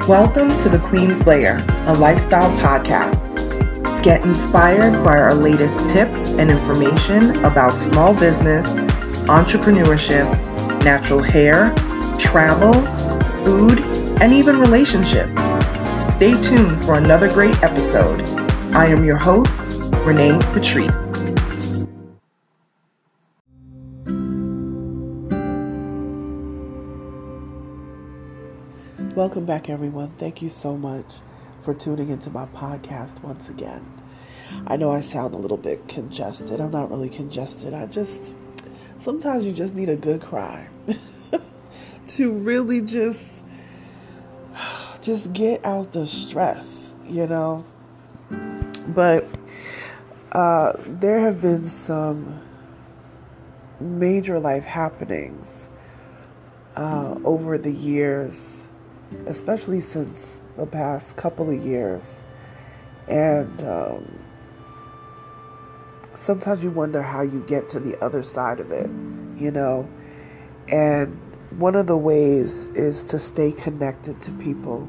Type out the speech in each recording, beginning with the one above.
Welcome to the Queen's Lair, a lifestyle podcast. Get inspired by our latest tips and information about small business, entrepreneurship, natural hair, travel, food, and even relationships. Stay tuned for another great episode. I am your host, Renee Patrice. Welcome back, everyone. Thank you so much for tuning into my podcast once again. I know I sound a little bit congested. I'm not really congested. Sometimes you just need a good cry to really just get out the stress, But there have been some major life happenings over the years, especially since the past couple of years. And sometimes you wonder how you get to the other side of it, And one of the ways is to stay connected to people.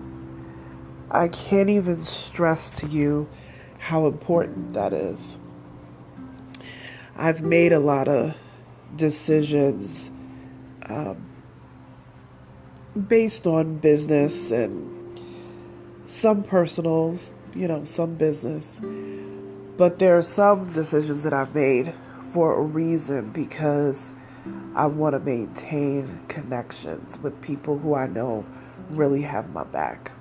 I can't even stress to you how important that is. I've made a lot of decisions based on business and some personal, some business. But there are some decisions that I've made for a reason, because I want to maintain connections with people who I know really have my back.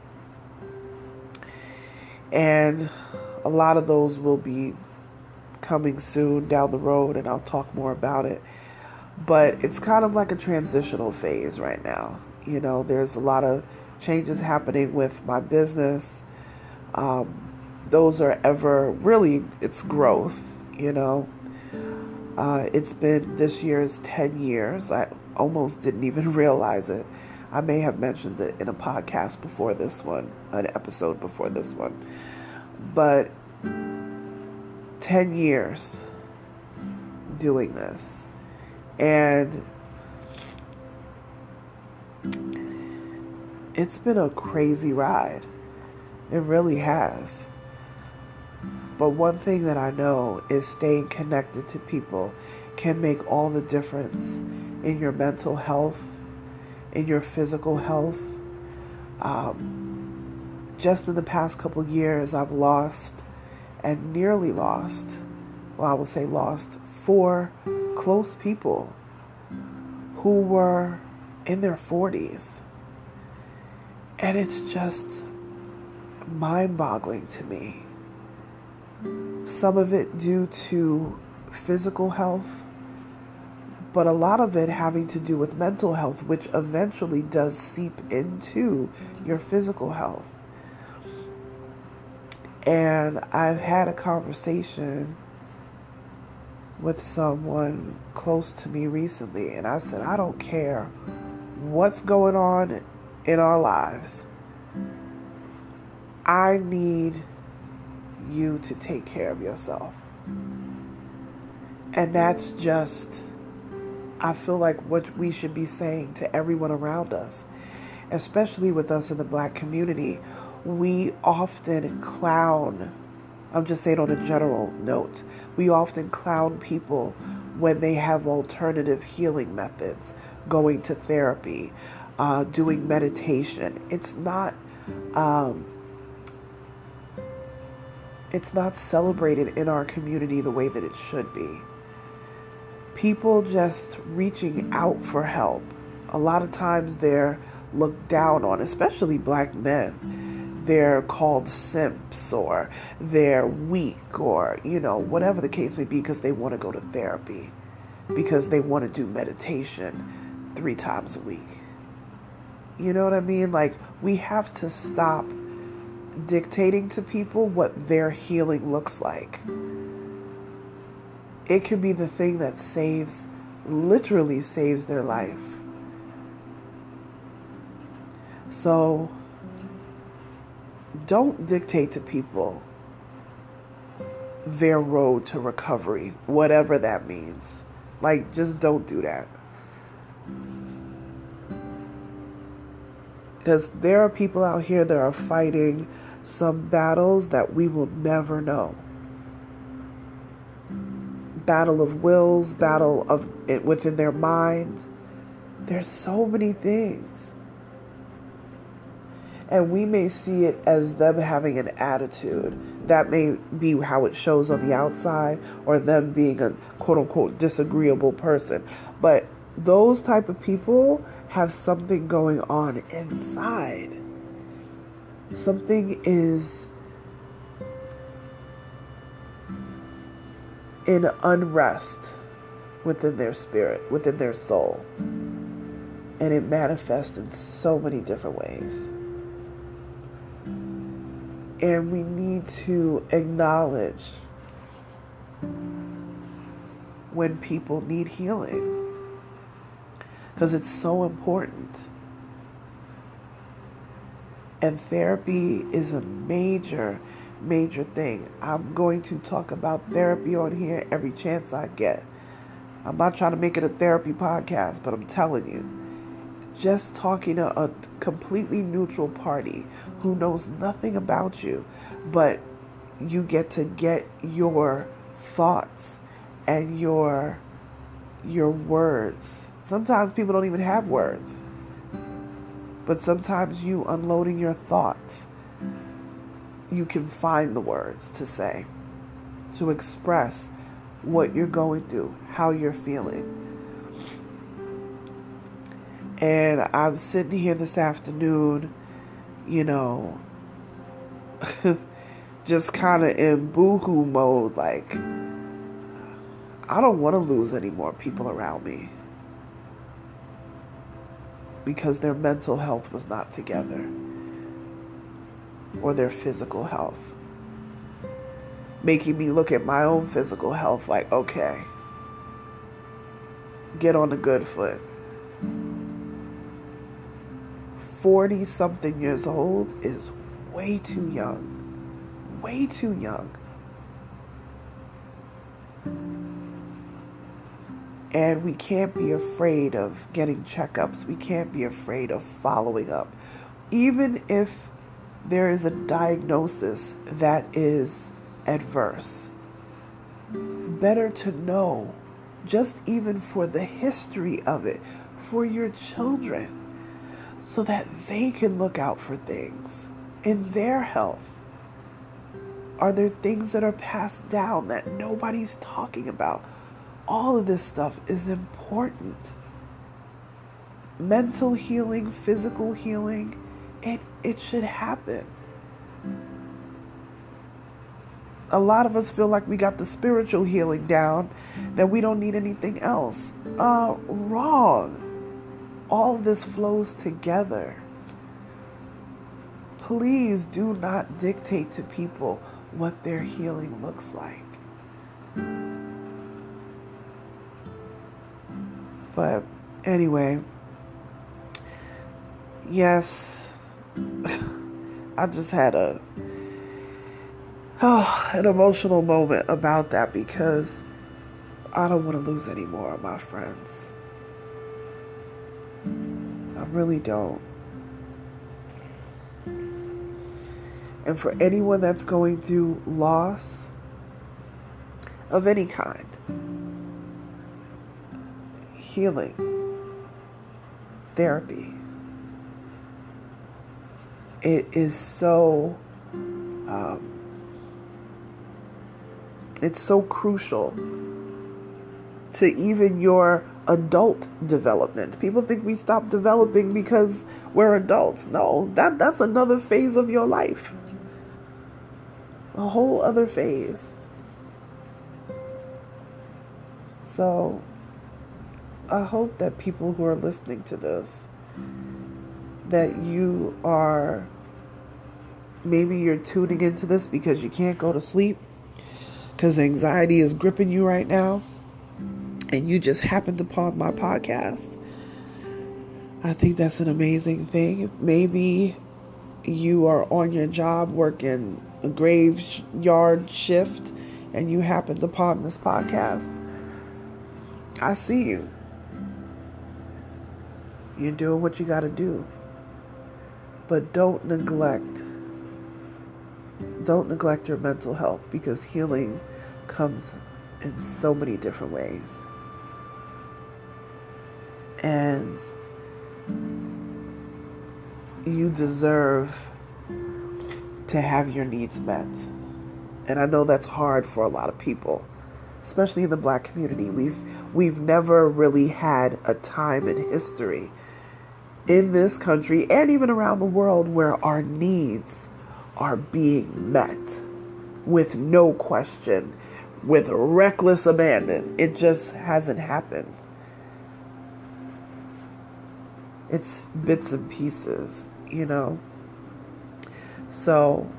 And a lot of those will be coming soon down the road, and I'll talk more about it. But it's kind of like a transitional phase right now. There's a lot of changes happening with my business. Those are it's growth, It's been this year's 10 years. I almost didn't even realize it. I may have mentioned it in a podcast before this one, an episode before this one. But 10 years doing this. And it's been a crazy ride. It really has. But one thing that I know is staying connected to people can make all the difference in your mental health, in your physical health. Just in the past couple years, I've lost and nearly lost, I would say lost 4 close people who were in their 40s. And it's just mind-boggling to me. Some of it due to physical health, but a lot of it having to do with mental health, which eventually does seep into your physical health. And I've had a conversation with someone close to me recently, and I said, I don't care what's going on in our lives. I need you to take care of yourself. And that's just, I feel like what we should be saying to everyone around us, especially with us in the Black community. We often clown, I'm just saying on a general note, we often clown people when they have alternative healing methods, going to therapy, doing meditation. It's not celebrated in our community the way that it should be. People just reaching out for help. A lot of times they're looked down on, especially Black men. They're called simps, or they're weak, or, whatever the case may be, because they want to go to therapy, because they want to do meditation 3 times a week. You know what I mean? Like, we have to stop dictating to people what their healing looks like. It could be the thing that literally saves their life. So don't dictate to people their road to recovery, whatever that means. Like, just don't do that. Because there are people out here that are fighting some battles that we will never know. Battle of wills, battle of it within their minds. There's so many things. And we may see it as them having an attitude. That may be how it shows on the outside, or them being a quote unquote disagreeable person. But those type of people have something going on inside. Something is in unrest within their spirit, within their soul. And it manifests in so many different ways. And we need to acknowledge when people need healing. Because it's so important. And therapy is a major thing. I'm going to talk about therapy on here every chance I get. I'm not trying to make it a therapy podcast, but I'm telling you, just talking to a completely neutral party who knows nothing about you, but you get to get your thoughts and your words. Sometimes people don't even have words, but sometimes you unloading your thoughts, you can find the words to say, to express what you're going through, how you're feeling. And I'm sitting here this afternoon, just kind of in boohoo mode, like, I don't want to lose any more people around me because their mental health was not together, or their physical health. Making me look at my own physical health like, okay, get on the good foot. 40-something years old is way too young. Way too young. And we can't be afraid of getting checkups. We can't be afraid of following up. Even if there is a diagnosis that is adverse, better to know, just even for the history of it, for your children, so that they can look out for things in their health. Are there things that are passed down that nobody's talking about? All of this stuff is important. Mental healing, physical healing, it should happen. A lot of us feel like we got the spiritual healing down, that we don't need anything else. Wrong. All of this flows together. Please do not dictate to people what their healing looks like. But anyway, yes, I just had an emotional moment about that, because I don't want to lose any more of my friends. I really don't. And for anyone that's going through loss of any kind, healing, therapy, it is so, it's so crucial to even your adult development. People think we stop developing because we're adults. No, that's another phase of your life. A whole other phase. So I hope that people who are listening to this, that you are, maybe you're tuning into this because you can't go to sleep, because anxiety is gripping you right now, and you just happened upon my podcast. I think that's an amazing thing. Maybe you are on your job working a graveyard shift and you happened upon this podcast. I see you. You're doing what you got to do. But don't neglect your mental health, because healing comes in so many different ways. And you deserve to have your needs met. And I know that's hard for a lot of people, especially in the Black community. We've never really had a time in history in this country and even around the world where our needs are being met with no question, with reckless abandon. It just hasn't happened. It's bits and pieces, you know. So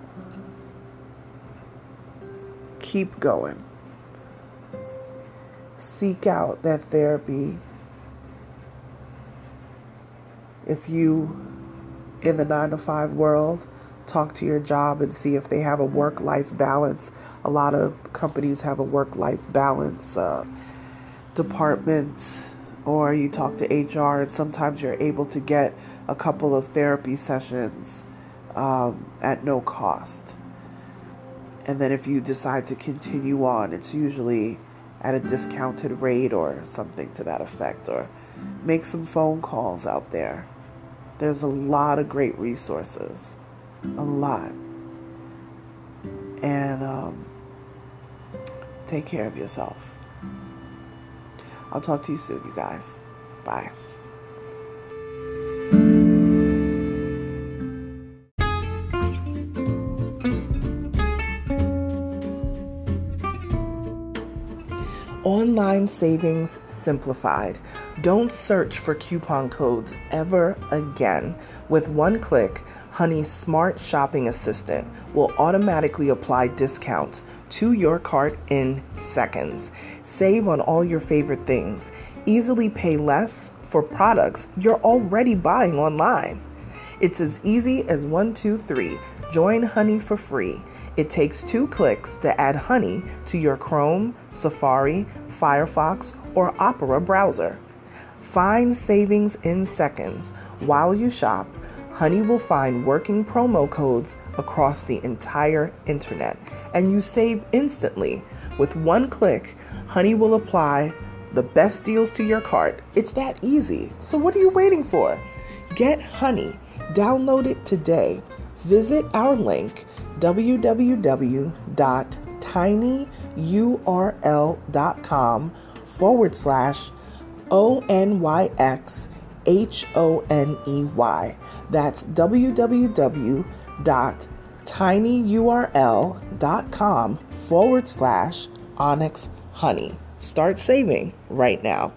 keep going. Seek out that therapy. If you, in the 9-to-5 world, talk to your job and see if they have a work-life balance. A lot of companies have a work-life balance department, or you talk to HR, and sometimes you're able to get a couple of therapy sessions at no cost. And then if you decide to continue on, it's usually at a discounted rate or something to that effect, or make some phone calls out there. There's a lot of great resources. A lot. And take care of yourself. I'll talk to you soon, you guys. Bye. Online savings simplified. Don't search for coupon codes ever again. With one click, Honey's smart shopping assistant will automatically apply discounts to your cart in seconds. Save on all your favorite things. Easily pay less for products you're already buying online. It's as easy as 1, 2, 3. Join Honey for free. It takes 2 clicks to add Honey to your Chrome, Safari, Firefox, or Opera browser. Find savings in seconds. While you shop, Honey will find working promo codes across the entire internet, and you save instantly. With one click, Honey will apply the best deals to your cart. It's that easy. So what are you waiting for? Get Honey. Download it today. Visit our link, www.tinyurl.com/ONYXHONEY. That's www.tinyurl.com/Onyx Honey. Start saving right now.